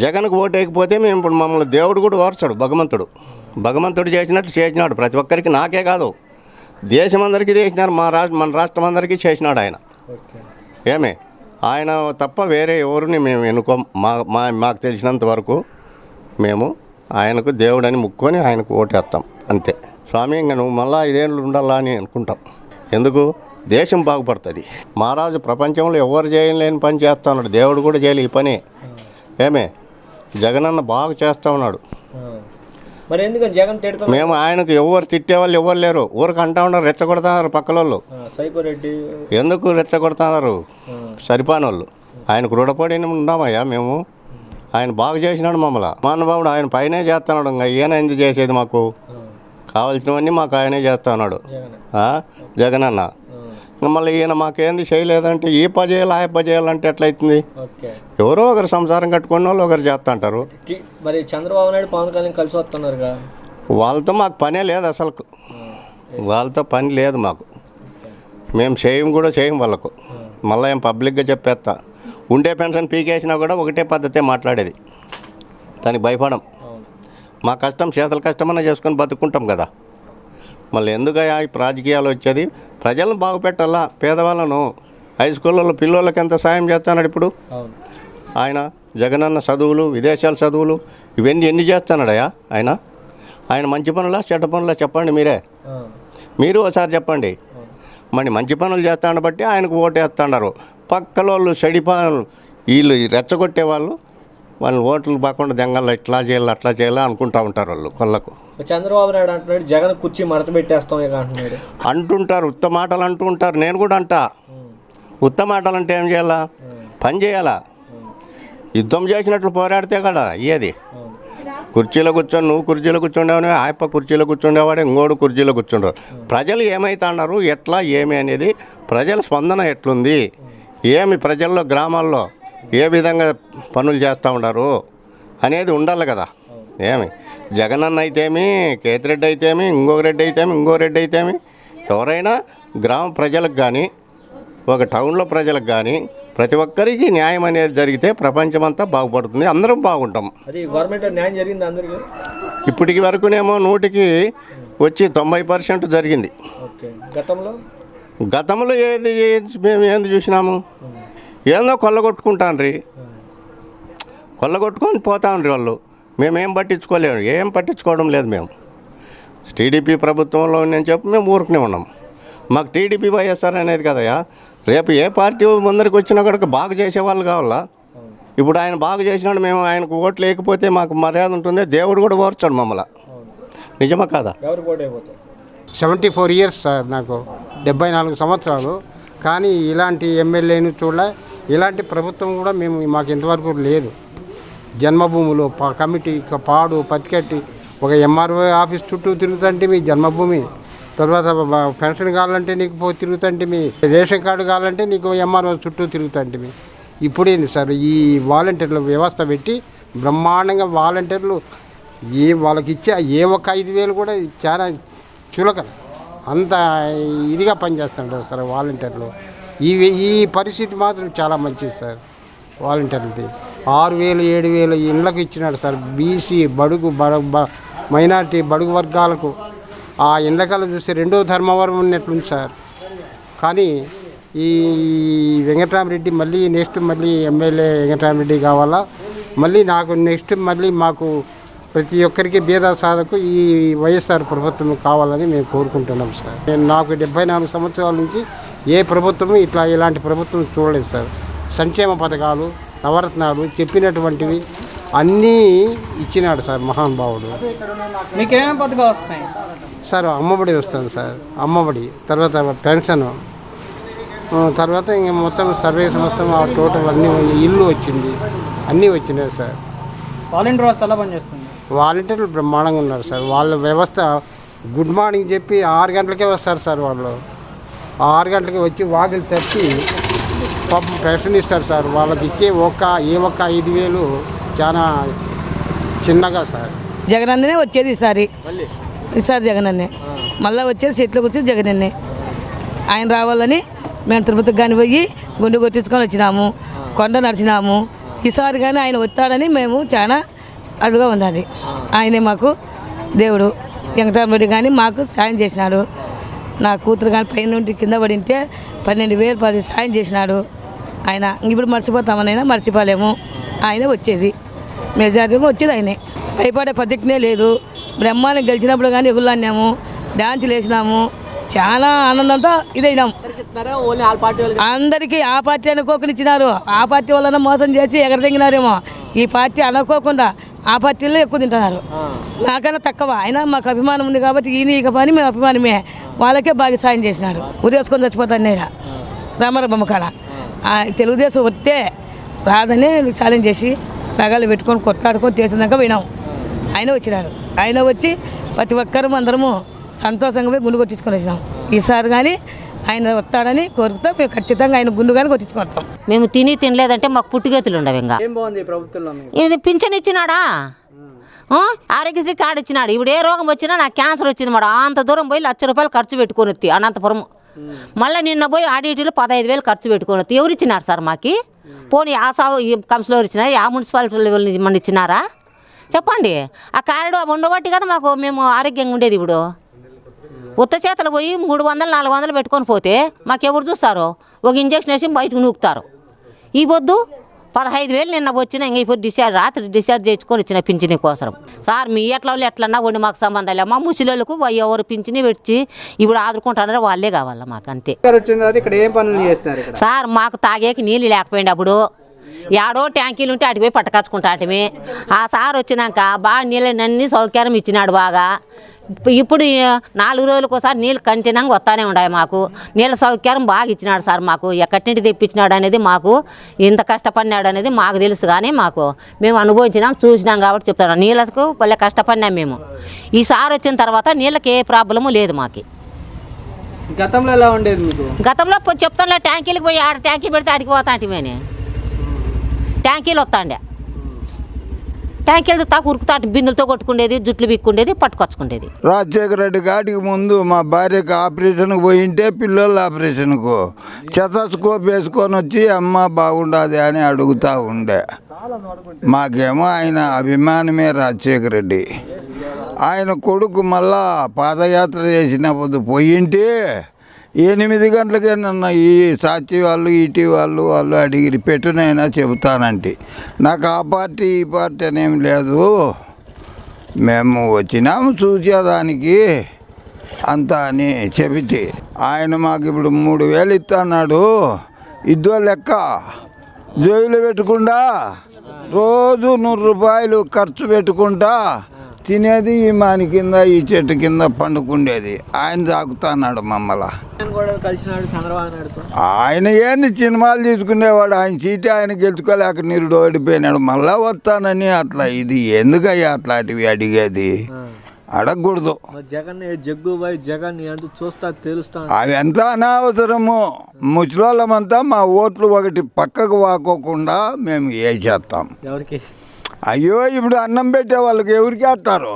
జగన్కు ఓటేయకపోతే మేము ఇప్పుడు మమ్మల్ని దేవుడు కూడా ఓర్చాడు. భగవంతుడు చేసినట్లు చేసినాడు ప్రతి ఒక్కరికి, నాకే కాదు దేశమందరికీ చేసినారు. మన రాష్ట్రం అందరికీ చేసినాడు ఆయన. ఏమే ఆయన తప్ప వేరే ఎవరిని మేము ఎన్నుకోం. మాకు తెలిసినంత వరకు మేము ఆయనకు దేవుడని ముక్కొని ఆయనకు ఓటేస్తాం అంతే. స్వామి ఇంకా నువ్వు మళ్ళీ 5 ఏళ్ళు ఉండాలా అని అనుకుంటాం. ఎందుకు? దేశం బాగుపడుతుంది. మహారాజు ప్రపంచంలో ఎవరు చేయలేని పని చేస్తూ ఉన్నాడు, దేవుడు కూడా చేయలే ఈ పని. ఏమే జగనన్న బాగా చేస్తూ ఉన్నాడు. మరి ఎందుకు జగన్ తిడతాం? మేము ఆయనకు ఎవరు తిట్టేవాళ్ళు ఎవరు లేరు. ఊరికి అంటా ఉన్నారు, రెచ్చగొడుతున్నారు పక్కల వాళ్ళు. ఎందుకు రెచ్చగొడుతున్నారు? సరిపోని వాళ్ళు. ఆయనకు రుణపడి ఉన్నామయ్యా మేము. ఆయన బాగా చేసినాడు మమ్మల్ని. మహానుభావుడు ఆయన పైనే చేస్తున్నాడు. ఇంకా ఈయన ఎందుకు చేసేది? మాకు కావాల్సినవన్నీ మాకు ఆయనే చేస్తున్నాడు జగనన్న. మళ్ళీ ఈయన మాకేంది చేయలేదంటే ఈ పని చేయాలి ఆ పని చేయాలంటే ఎట్లయితుంది? ఎవరో ఒకరు సంసారం కట్టుకున్న వాళ్ళు ఒకరు చేస్తా అంటారు. మరి చంద్రబాబు నాయుడు పవన్ కళ్యాణ్ కలిసి వస్తున్నారు, వాళ్ళతో మాకు పనే లేదు అసలు. వాళ్ళతో పని లేదు మాకు. మేము చేయం కూడా చేయం వాళ్ళకు. మళ్ళీ ఏం పబ్లిక్గా చెప్పేస్తా. ఉండే పెన్షన్ పీకేసినా కూడా ఒకటే పద్ధతే మాట్లాడేది. దానికి భయపడం. మా కష్టం చేతల కష్టమన్నా చేసుకొని బతుకుంటాం కదా. మళ్ళీ ఎందుకయ్యా ఈ రాజకీయాలు వచ్చేది? ప్రజలను బాగుపెట్టాలా, పేదవాళ్ళను. హై స్కూళ్ళలో పిల్లలకి ఎంత సాయం చేస్తున్నాడు ఇప్పుడు ఆయన. జగనన్న చదువులు, విదేశాల చదువులు ఇవన్నీ ఎన్ని చేస్తున్నాడయా ఆయన? ఆయన మంచి పనులా చెడ్డ పనులా చెప్పండి మీరు ఒకసారి చెప్పండి. మరి మంచి పనులు చేస్తాడు బట్టి ఆయనకు ఓటేస్తున్నారు. పక్కలోళ్ళు చెడిపాలు వీళ్ళు రెచ్చగొట్టే వాళ్ళు ఓట్లు బాకుండా దెంగల్లో ఇట్లా చేయాలి అట్లా చేయాలి అనుకుంటా ఉంటారు వాళ్ళు కొల్లకు. చంద్రబాబు నాయుడు అంటున్నాడు జగన్ కుర్చీ మడత పెట్టేస్తాం అంటుంటారు. ఉత్త మాటలు అంటూ ఉంటారు. నేను కూడా అంటా. ఉత్త మాటలు అంటే ఏం చేయాలా? పని చేయాలా? యుద్ధం చేసినట్లు పోరాడితే కదా అయ్యేది. కుర్చీలో కూర్చొని నువ్వు కుర్చీలో కూర్చుండేవాడు, ఆయప్ప కుర్చీలో కూర్చుండేవాడు, ఇంకోడు కుర్చీలో కూర్చుండేవాడు. ప్రజలు ఏమైతే అన్నారు, ఎట్లా ఏమి అనేది, ప్రజల స్పందన ఎట్లుంది, ఏమి ప్రజల్లో గ్రామాల్లో ఏ విధంగా పనులు చేస్తూ ఉన్నారు అనేది ఉండాలి కదా. ఏమి జగనన్న అయితేమి, కేతిరెడ్డి అయితేమి, ఇంకో రెడ్డి అయితేమి ఎవరైనా గ్రామ ప్రజలకు కానీ ఒక టౌన్లో ప్రజలకు కానీ ప్రతి ఒక్కరికి న్యాయం అనేది జరిగితే ప్రపంచమంతా బాగుపడుతుంది, అందరం బాగుంటాం. ఇప్పటికి వరకునేమో 100కి వచ్చి 90% జరిగింది. గతంలో మేము ఏంది చూసినాము? ఏందో కొల్లగొట్టుకుంటాన్రి, కొల్లగొట్టుకొని పోతాండ్రి వాళ్ళు. మేమేం పట్టించుకోలేము, ఏం పట్టించుకోవడం లేదు. మేము టీడీపీ ప్రభుత్వంలో నేను చెప్పి మేము ఊరుకునే ఉన్నాం. మాకు టీడీపీ వైఎస్ఆర్ అనేది కదయా. రేపు ఏ పార్టీ ముందరికి వచ్చినా కూడా బాగా చేసేవాళ్ళు కావాలా. ఇప్పుడు ఆయన బాగా చేసినాడు, మేము ఆయనకు ఓట్లు లేకపోతే మాకు మర్యాద ఉంటుంది. దేవుడు కూడా ఓర్చాడు మమ్మల్ని. నిజమా కాదా? 74 ఇయర్స్ సార్, నాకు 74 సంవత్సరాలు. కానీ ఇలాంటి ఎమ్మెల్యేను చూడలే, ఇలాంటి ప్రభుత్వం కూడా మాకు ఇంతవరకు లేదు. జన్మభూములు కమిటీ పాడు పత్తికట్టి ఒక ఎంఆర్ఓ ఆఫీస్ చుట్టూ తిరుగుతుంటే మీ జన్మభూమి, తర్వాత పెన్షన్ కావాలంటే నీకు తిరుగుతుంటే మీ రేషన్ కార్డు కావాలంటే నీకు ఎంఆర్ఓ చుట్టూ తిరుగుతుంటే మీ. ఇప్పుడేంది సార్ ఈ వాలంటీర్ల వ్యవస్థ పెట్టి బ్రహ్మాండంగా వాలంటీర్లు వాళ్ళకి ఇచ్చే ఒక్క 5,000 కూడా చాలా చులకన, అంత ఇదిగా పనిచేస్తుంటారు సార్ వాలంటీర్లు. ఈ పరిస్థితి మాత్రం చాలా మంచిది సార్. వాలంటీర్లది 6,000 7,000 ఇళ్ళకు ఇచ్చినాడు సార్. బీసీ బడుగు మైనార్టీ బడుగు వర్గాలకు ఆ ఇళ్ళకాలు చూస్తే 2వ ధర్మవరం ఉన్నట్లుంది సార్. కానీ ఈ వెంకటరామరెడ్డి మళ్ళీ ఎమ్మెల్యే వెంకటరామరెడ్డి కావాలా. మళ్ళీ మాకు ప్రతి ఒక్కరికి భేద సాధకు ఈ వైఎస్ఆర్ ప్రభుత్వం కావాలని మేము కోరుకుంటున్నాం సార్. నాకు 74 సంవత్సరాల నుంచి ఏ ప్రభుత్వము ఇలాంటి ప్రభుత్వం చూడలేదు సార్. సంక్షేమ పథకాలు, నవరత్నాలు చెప్పినటువంటివి అన్నీ ఇచ్చినాడు సార్ మహానుభావుడు. మీకేమేమి పథకాలు వస్తున్నాయి సార్? అమ్మఒడి వస్తుంది సార్, అమ్మఒడి, తర్వాత పెన్షను, తర్వాత ఇంక మొత్తం సర్వే సంస్థ టోటల్ అన్నీ ఇల్లు వచ్చింది, అన్నీ వచ్చినాయి సార్. వాలంటీర్ వ్యవస్థ ఎలా పనిచేస్తుంది? వాలంటీర్లు బ్రహ్మాండంగా ఉన్నారు సార్. వాళ్ళ వ్యవస్థ గుడ్ మార్నింగ్ చెప్పి 6 గంటలకే వస్తారు సార్. వాళ్ళు 6 గంటలకి వచ్చి వాకిలు తెచ్చి పాపం పెన్షన్ ఇస్తారు సార్. వాళ్ళకి ఇచ్చే ఒక్క 5,000 చాలా చిన్నగా సార్. జగనన్నే వచ్చేది ఈసారి జగనన్నే మళ్ళీ వచ్చేది సీట్లోకి వచ్చేది జగనన్నే. ఆయన రావాలని మేము తిరుపతికి కానీ పోయి గుండు కొట్టించుకొని వచ్చినాము, కొండ నడిచినాము, ఈసారి కానీ ఆయన వస్తాడని మేము చాలా అదుగా ఉన్నది. ఆయనే మాకు దేవుడు. వెంకటరామరెడ్డి కానీ మాకు సాయం చేసినాడు. నా కూతురు కానీ పైన నుండి కింద పడింటే 12,000 10 సాయం చేసినాడు ఆయన. ఇప్పుడు మర్చిపోతామనైనా మర్చిపోలేము. ఆయన వచ్చేది మెజారిటీగా వచ్చేది ఆయనే. భయపడే పద్ధతినే లేదు. బ్రహ్మాన్ని గెలిచినప్పుడు కానీ ఎగుళ్ళన్నాము, డాన్సులు వేసినాము, చాలా ఆనందంతో ఇదైనాం. అందరికీ ఆ పార్టీ అనుకోకునిచ్చినారు. ఆ పార్టీ వలన మోసం చేసి ఎగరదెంగినారేమో. ఈ పార్టీ అనుకోకుండా ఆ పార్టీలో ఎక్కువ తింటున్నారు. నాకన్నా తక్కువ. అయినా మాకు అభిమానం ఉంది కాబట్టి ఈయన ఇక పని మేము అభిమానమే. వాళ్ళకే బాగా సాయం చేసినారు. ఉరేసుకొని చచ్చిపోతాను నేను రామారావు బొమ్మ కాడ. తెలుగుదేశం వస్తే రాదని ఛాలెంజ్ చేసి రగాలు పెట్టుకొని కొట్లాడుకొని చేసినాక పోయినాం. ఆయన వచ్చినారు. ఆయన వచ్చి ప్రతి ఒక్కరూ అందరము సంతోషంగా పోయి గుండు కొట్టించుకొని వచ్చినాం. ఈసారి కానీ ఆయన వస్తాడని కోరుకుతా మేము ఖచ్చితంగా ఆయన గుండు కానీ కొట్టించుకుంటాం. మేము తినలేదంటే మాకు పుట్టుగతులు ఉండవు. ఇంకా ఏం బాగుంది ఈ ప్రభుత్వంలో మీకు? ఇది పింఛన్ ఇచ్చినాడా, ఆరోగ్యశ్రీ కార్డు ఇచ్చినాడు. ఇప్పుడు ఏ రోగం వచ్చినా నాకు క్యాన్సర్ వచ్చింది మేడం. అంత దూరం పోయి 1,00,000 రూపాయలు ఖర్చు పెట్టుకొని వస్తే అనంతపురం. మళ్ళీ నిన్న పోయి ఆడిటీలో 15,000 ఖర్చు పెట్టుకొని వస్తే ఎవరు ఇచ్చినారు సార్ మాకు? పోనీ ఆ సాగు కౌన్సిలర్ ఇచ్చినారా? ఆ మున్సిపాలిటీ లెవెల్ మన ఇచ్చినారా చెప్పండి. ఆ కార్డు ఉండబట్టి కదా మాకు మేము ఆరోగ్యంగా ఉండేది. ఇప్పుడు ఉత్త చేతలు పోయి 300 400 పెట్టుకొని పోతే మాకెవరు చూస్తారు? ఒక ఇంజక్షన్ వేసి బయటకు నూకుతారు. ఈ పొద్దు 15,000 నిన్న వచ్చినా ఇంక ఇప్పుడు రాత్రి డిశ్చార్జ్ చేసుకొని వచ్చిన పింఛనీ కోసం. సార్ మీ ఎట్లా వాళ్ళు ఎట్లన్నా ఉండి మాకు సంబంధం లేదు. మా ముసలిళ్ళకు ఎవరు పింఛనీ పెట్టి ఇప్పుడు ఆదుకుంటున్నారో వాళ్ళే కావాలా మాకు, అంతే. ఇక్కడ ఏం పనులు చేస్తున్నారు? సార్ మాకు తాగేకి నీళ్ళు లేకపోయింది. అప్పుడు ఏడో ట్యాంకీలు ఉంటే అటు పోయి పట్టుకొచ్చుకుంటాటమే. ఆ సార్ వచ్చినాక బాగా నీళ్ళన్నీ సౌకర్యం ఇచ్చినాడు బాగా. ఇప్పుడు 4 రోజులకు ఒకసారి నీళ్ళు కంటిన్యూగా వస్తానే ఉన్నాయి మాకు. నీళ్ళ సౌకర్యం బాగా ఇచ్చినాడు సార్ మాకు. ఎక్కడి నుండి తెప్పించినాడు అనేది మాకు, ఇంత కష్టపడినాడు అనేది మాకు తెలుసు. కానీ మాకు మేము అనుభవించినాం చూసినాం కాబట్టి చెప్తాను. నీళ్ళకు భలే కష్టపడినాం మేము. ఈ సార్ వచ్చిన తర్వాత నీళ్ళకి ఏ ప్రాబ్లము లేదు మాకు. గతంలో ఎలా ఉండేది మీకు? గతంలో చెప్తానులే, ట్యాంకీలకు పోయి ఆడ ట్యాంకీ పెడితే ఆడికి పోతా అంటే ట్యాంకీలు వస్తాండే. ట్యాంకీలతో తాకు ఉరుకుతాంటి, బిందులతో కొట్టుకుండేది, జుట్లు బిక్కుండేది, పట్టుకొచ్చుకుండేది. రాజశేఖర రెడ్డి గాడికి ముందు మా భార్యకు ఆపరేషన్కి పోయింటే పిల్లల ఆపరేషన్కు చెతస్కోప్ వేసుకొని వచ్చి అమ్మ బాగుండదు అని అడుగుతూ ఉండే. మాకేమో ఆయన అభిమానమే రాజశేఖర రెడ్డి. ఆయన కొడుకు మళ్ళా పాదయాత్ర చేసినప్పుడు పోయింటే 8 గంటలకే నన్ను ఈ సాక్షి వాళ్ళు ఈటీ వాళ్ళు అడిగి పెట్టునైనా చెబుతానంటే, నాకు ఆ పార్టీ ఈ పార్టీ అనేం లేదు, మేము వచ్చినాము చూసేదానికి అంతా అని చెబితే ఆయన మాకు ఇప్పుడు 3,000 ఇస్తున్నాడు. ఇద్దో లెక్క జోబులో పెట్టుకుండా రోజు 100 రూపాయలు ఖర్చు పెట్టుకుంటా తినేది ఈ మాని కింద ఈ చెట్టు కింద పండుకుండేది. ఆయన తాకుతున్నాడు మమ్మల్ని. ఆయన ఏంది సినిమాలు తీసుకునేవాడు. ఆయన చీటి ఆయన గెలుచుకోలేక నిరుడు ఓడిపోయినాడు. మళ్ళా వస్తానని అట్లా. ఇది ఎందుకయ్యా అట్లాంటివి అడిగేది? అడగకూడదు. అవి ఎంత అనవసరము. ముసలోళ్ళమంతా మా ఓట్లు ఒకటి పక్కకు వాకోకుండా మేము చేస్తాం. అయ్యో ఇప్పుడు అన్నం పెట్టే వాళ్ళకి ఎవరికి వేస్తారు?